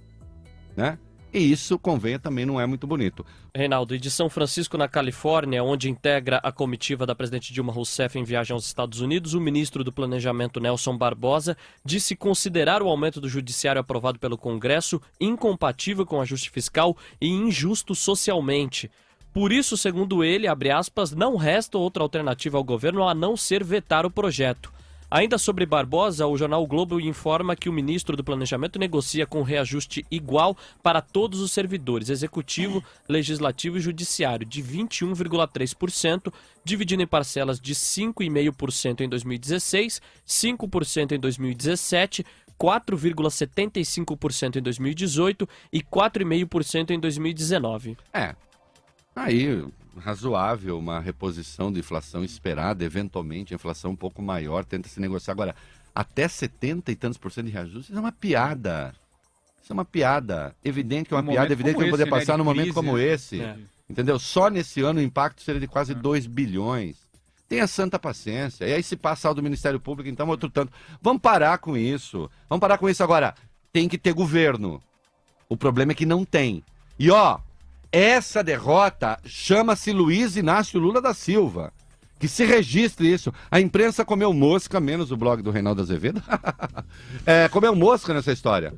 né? E isso, convenha, também não é muito bonito. Reinaldo, e de São Francisco, na Califórnia, onde integra a comitiva da presidente Dilma Rousseff em viagem aos Estados Unidos, o ministro do Planejamento, Nelson Barbosa, disse considerar o aumento do judiciário aprovado pelo Congresso incompatível com o ajuste fiscal e injusto socialmente. Por isso, segundo ele, abre aspas, não resta outra alternativa ao governo a não ser vetar o projeto. Ainda sobre Barbosa, o jornal o Globo informa que o ministro do Planejamento negocia com reajuste igual para todos os servidores, executivo, legislativo e judiciário, de 21,3%, dividindo em parcelas de 5,5% em 2016, 5% em 2017, 4,75% em 2018 e 4,5% em 2019. Aí, razoável, uma reposição de inflação esperada, eventualmente, a inflação um pouco maior, tenta se negociar. Agora, até 70 e tantos por cento de reajuste, isso é uma piada. Isso é uma piada. Evidente que é uma piada, evidente que não poder passar num momento como esse. Entendeu? Só nesse ano o impacto seria de quase 2 bilhões. Tenha santa paciência. E aí se passar do Ministério Público, então, outro tanto. Vamos parar com isso. Vamos parar com isso agora. Tem que ter governo. O problema é que não tem. E essa derrota chama-se Luiz Inácio Lula da Silva. Que se registre isso. A imprensa comeu mosca, menos o blog do Reinaldo Azevedo. Comeu mosca nessa história.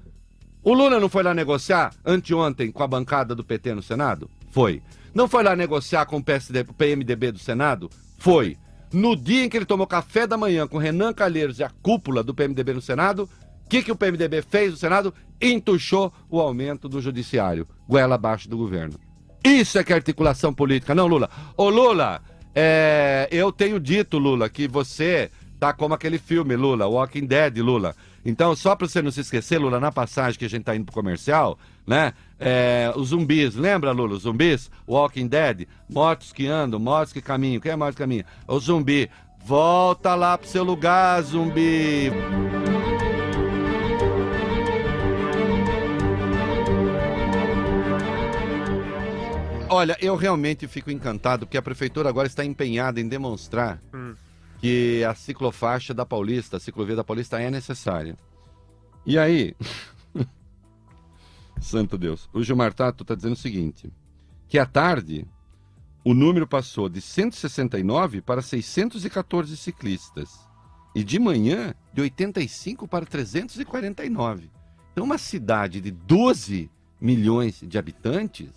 O Lula não foi lá negociar anteontem com a bancada do PT no Senado? Foi. Não foi lá negociar com o PMDB do Senado? Foi. No dia em que ele tomou café da manhã com Renan Calheiros e a cúpula do PMDB no Senado, o que o PMDB fez no Senado? Entuchou o aumento do judiciário, goela abaixo do governo. Isso é que é articulação política, não, Lula? Ô, Lula, eu tenho dito, Lula, que você tá como aquele filme, Lula, Walking Dead, Lula. Então, só pra você não se esquecer, Lula, na passagem que a gente tá indo pro comercial, né? Os zumbis, lembra, Lula, os zumbis? Walking Dead, mortos que andam, mortos que caminham. Quem é morto que caminha? O zumbi. Volta lá pro seu lugar, zumbi. Olha, eu realmente fico encantado porque a prefeitura agora está empenhada em demonstrar que a ciclofaixa da Paulista, a ciclovia da Paulista é necessária. E aí, santo Deus, o Gilmar Tato está dizendo o seguinte, que à tarde o número passou de 169 para 614 ciclistas e de manhã de 85 para 349. Então uma cidade de 12 milhões de habitantes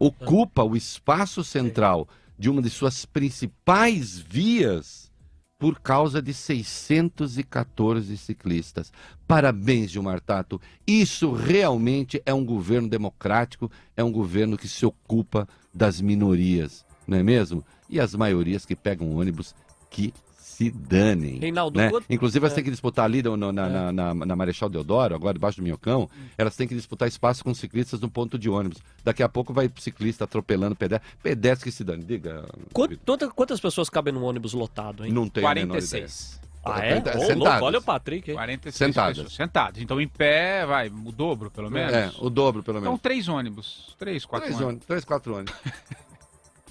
ocupa o espaço central de uma de suas principais vias por causa de 614 ciclistas. Parabéns, Gilmar Tato. Isso realmente é um governo democrático, é um governo que se ocupa das minorias, não é mesmo? E as maiorias que pegam ônibus, que se danem. Reinaldo, né? quanto... Inclusive, elas têm que disputar ali na Marechal Deodoro, agora debaixo do Minhocão, elas têm que disputar espaço com ciclistas no ponto de ônibus. Daqui a pouco vai ciclista atropelando pedestre que se dane. Diga. Quantas pessoas cabem num ônibus lotado, hein? Não tem 46. Ah, é? Sentadas. Olha o Patrick, hein? 46 Sentadas. pessoas sentadas. Então, em pé, o dobro, pelo menos. O dobro, pelo menos. Então, 3 ônibus. 3, 4 ônibus. 3, 4 ônibus.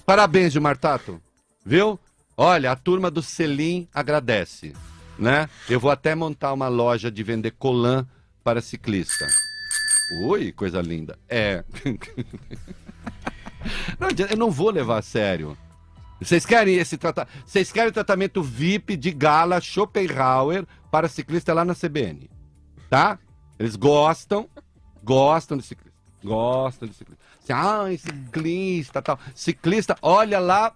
Parabéns, Gilmar Tato. Viu? Olha, a turma do Selim agradece, né? Eu vou até montar uma loja de vender colã para ciclista. Ui, coisa linda. Não adianta, eu não vou levar a sério. Vocês querem Vocês querem tratamento VIP de gala Schopenhauer para ciclista lá na CBN, tá? Eles gostam de ciclista. Gostam de ciclista. Assim, ciclista, tal. Ciclista, olha lá,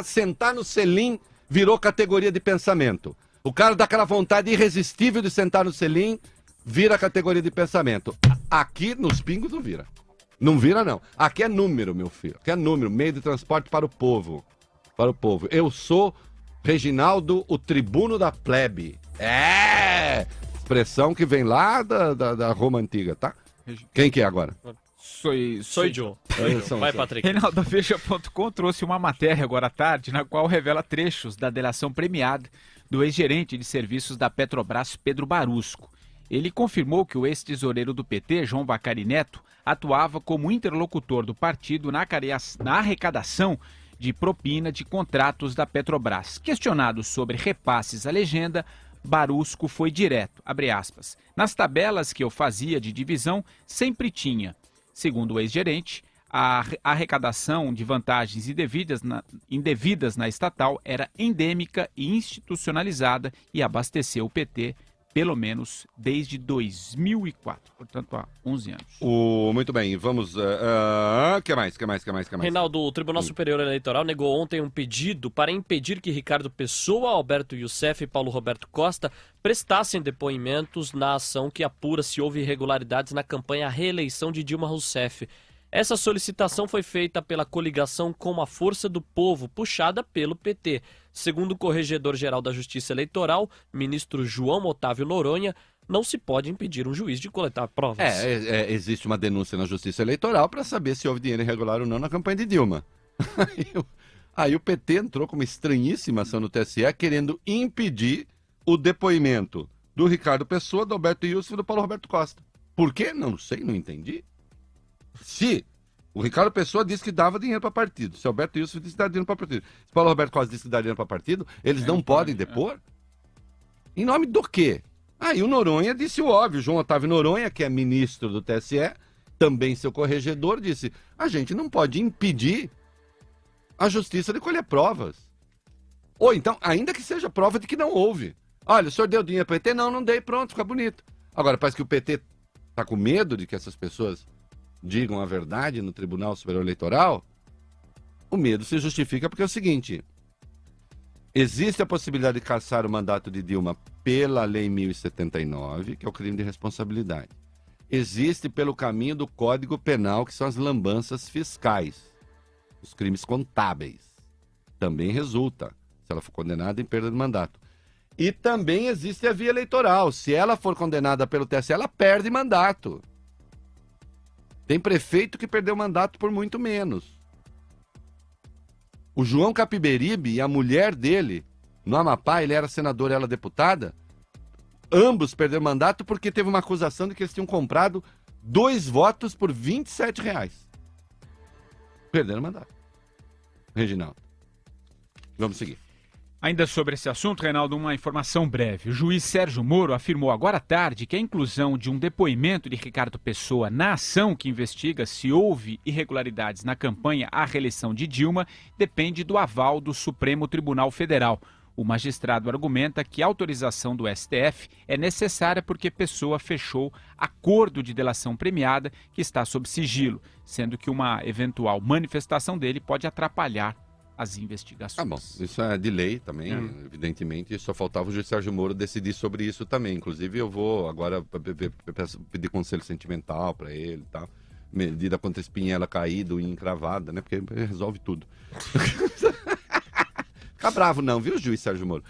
sentar no Selim virou categoria de pensamento. O cara dá aquela vontade irresistível de sentar no Selim, vira categoria de pensamento. Aqui nos Pingos não vira. Não vira, não. Aqui é número, meu filho. Aqui é número, meio de transporte para o povo. Para o povo. Eu sou Reginaldo, o tribuno da plebe. Expressão que vem lá da Roma Antiga, tá? Quem que é agora? Sou Joe. Vai, Patrick. Reinaldo, Veja.com trouxe uma matéria agora à tarde, na qual revela trechos da delação premiada do ex-gerente de serviços da Petrobras, Pedro Barusco. Ele confirmou que o ex-tesoureiro do PT, João Bacari Neto, atuava como interlocutor do partido na arrecadação de propina de contratos da Petrobras. Questionado sobre repasses à legenda, Barusco foi direto, abre aspas, nas tabelas que eu fazia de divisão, sempre tinha. Segundo o ex-gerente, a arrecadação de vantagens indevidas na estatal era endêmica e institucionalizada e abasteceu o PT pelo menos desde 2004, portanto há 11 anos. Muito bem, vamos... que mais? Reinaldo, o Tribunal Superior Eleitoral negou ontem um pedido para impedir que Ricardo Pessoa, Alberto Youssef e Paulo Roberto Costa prestassem depoimentos na ação que apura se houve irregularidades na campanha à reeleição de Dilma Rousseff. Essa solicitação foi feita pela coligação Com a Força do Povo, puxada pelo PT. Segundo o Corregedor-Geral da Justiça Eleitoral, ministro João Otávio Noronha, não se pode impedir um juiz de coletar provas. Existe uma denúncia na Justiça Eleitoral para saber se houve dinheiro irregular ou não na campanha de Dilma. Aí o PT entrou com uma estranhíssima ação no TSE querendo impedir o depoimento do Ricardo Pessoa, do Alberto Youssef e do Paulo Roberto Costa. Por quê? Não sei, não entendi. Se o Ricardo Pessoa disse que dava dinheiro para partido, se o Alberto Youssef disse que dava dinheiro para partido, se o Paulo Roberto Costa disse que dava dinheiro para partido, eles não podem depor? Em nome do quê? Aí o Noronha disse o óbvio, João Otávio Noronha, que é ministro do TSE, também seu corregedor, disse, a gente não pode impedir a justiça de colher provas. Ou então, ainda que seja prova de que não houve. Olha, o senhor deu dinheiro para o PT? Não dei, pronto, fica bonito. Agora, parece que o PT está com medo de que essas pessoas digam a verdade no Tribunal Superior Eleitoral. O medo se justifica porque é o seguinte: existe a possibilidade de cassar o mandato de Dilma pela Lei 1079, que é o crime de responsabilidade. Existe pelo caminho do Código Penal, que são as lambanças fiscais, os crimes contábeis. Também resulta, se ela for condenada, em perda de mandato. E também existe a via eleitoral. Se ela for condenada pelo TSE, ela perde mandato. Tem prefeito que perdeu mandato por muito menos. O João Capiberibe e a mulher dele, no Amapá, ele era senador e ela deputada, ambos perderam mandato porque teve uma acusação de que eles tinham comprado 2 votos por R$27. Perderam mandato. Reginaldo. Vamos seguir. Ainda sobre esse assunto, Reinaldo, uma informação breve. O juiz Sérgio Moro afirmou agora à tarde que a inclusão de um depoimento de Ricardo Pessoa na ação que investiga se houve irregularidades na campanha à reeleição de Dilma depende do aval do Supremo Tribunal Federal. O magistrado argumenta que a autorização do STF é necessária porque Pessoa fechou acordo de delação premiada que está sob sigilo, sendo que uma eventual manifestação dele pode atrapalhar as investigações. Bom, isso é de lei também, evidentemente, só faltava o juiz Sérgio Moro decidir sobre isso também. Inclusive, eu vou agora pedir conselho sentimental para ele e tal. Medida contra espinhela caída e encravada, né? Porque resolve tudo. Fica bravo não, viu, juiz Sérgio Moro?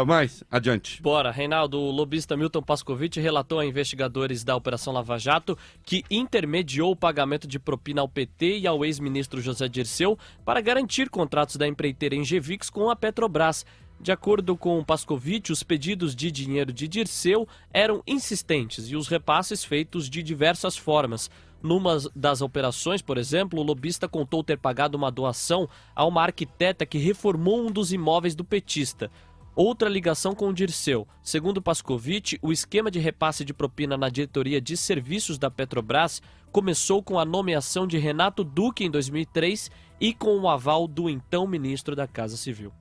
Mas, adiante. Bora, Reinaldo, o lobista Milton Pascovitch relatou a investigadores da Operação Lava Jato que intermediou o pagamento de propina ao PT e ao ex-ministro José Dirceu para garantir contratos da empreiteira Engevix com a Petrobras. De acordo com Pascovitch, os pedidos de dinheiro de Dirceu eram insistentes e os repasses feitos de diversas formas. Numa das operações, por exemplo, o lobista contou ter pagado uma doação a uma arquiteta que reformou um dos imóveis do petista. Outra ligação com o Dirceu. Segundo Pascovitch, o esquema de repasse de propina na diretoria de serviços da Petrobras começou com a nomeação de Renato Duque em 2003 e com o aval do então ministro da Casa Civil.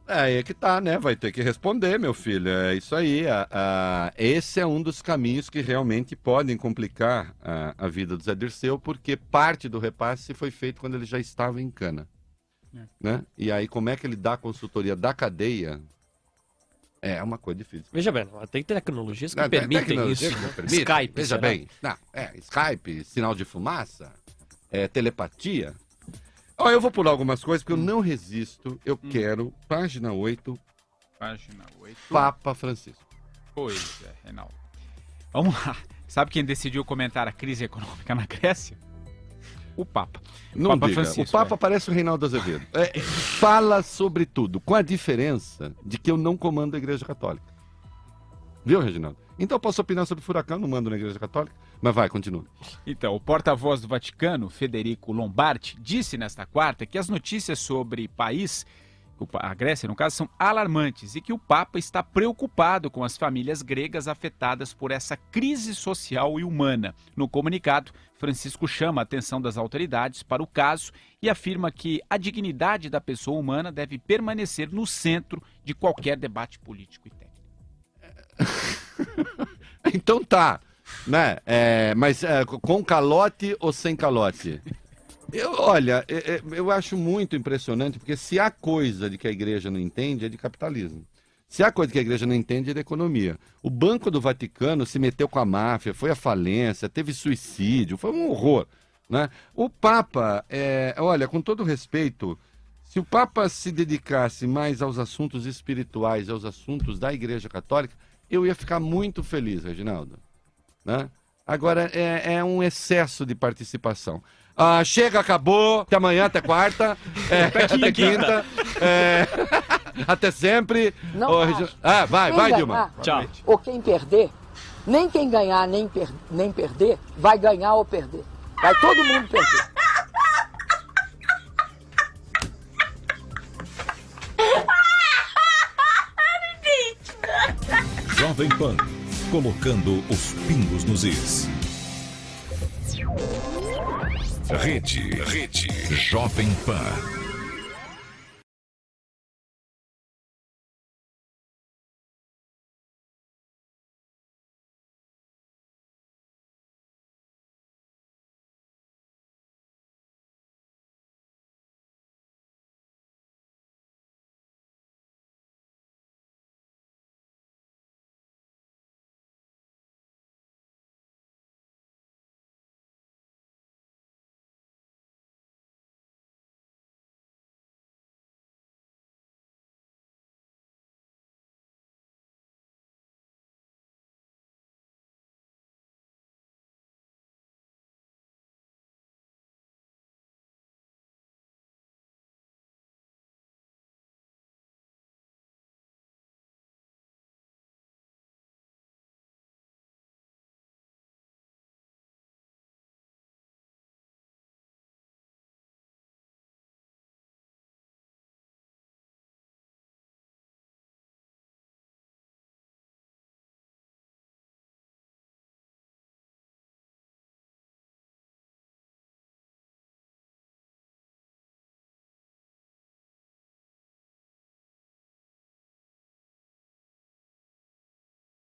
Aí é que tá, né? Vai ter que responder, meu filho. É isso aí. Esse é um dos caminhos que realmente podem complicar a vida do Zé Dirceu, porque parte do repasse foi feito quando ele já estava em cana. Né? E aí, como é que ele dá consultoria da cadeia? É uma coisa difícil. Veja bem, tem tecnologias que permitem isso. Skype, veja bem. Skype, sinal de fumaça, telepatia. Eu vou pular algumas coisas, porque eu não resisto. Eu quero, página 8. Página 8. Papa Francisco. Pois é, Reinaldo. Vamos lá. Sabe quem decidiu comentar a crise econômica na Grécia? O Papa. Papa Francisco. O Papa parece o Reinaldo Azevedo. Fala sobre tudo, com a diferença de que eu não comando a Igreja Católica. Viu, Reginaldo? Então eu posso opinar sobre o furacão, não mando na Igreja Católica. Mas vai, continua. Então, o porta-voz do Vaticano, Federico Lombardi, disse nesta quarta que as notícias sobre país, a Grécia no caso, são alarmantes e que o Papa está preocupado com as famílias gregas afetadas por essa crise social e humana. No comunicado, Francisco chama a atenção das autoridades para o caso e afirma que a dignidade da pessoa humana deve permanecer no centro de qualquer debate político e técnico. Então tá, né? Mas com calote ou sem calote? Eu acho muito impressionante, porque se há coisa de que a igreja não entende, é de capitalismo. Se há coisa que a igreja não entende, é de economia. O Banco do Vaticano se meteu com a máfia, foi à falência, teve suicídio, foi um horror, né? O Papa, olha, com todo respeito, se o Papa se dedicasse mais aos assuntos espirituais, aos assuntos da Igreja Católica, eu ia ficar muito feliz, Reginaldo. Né? Agora, é um excesso de participação. Chega, acabou, até amanhã, até quarta, até quinta, até sempre. Não vai, Dilma. Tchau. Ou quem perder, nem quem ganhar, nem perder, vai ganhar ou perder. Vai todo mundo perder. Jovem Pan, colocando os pingos nos is. Rede Jovem Pan.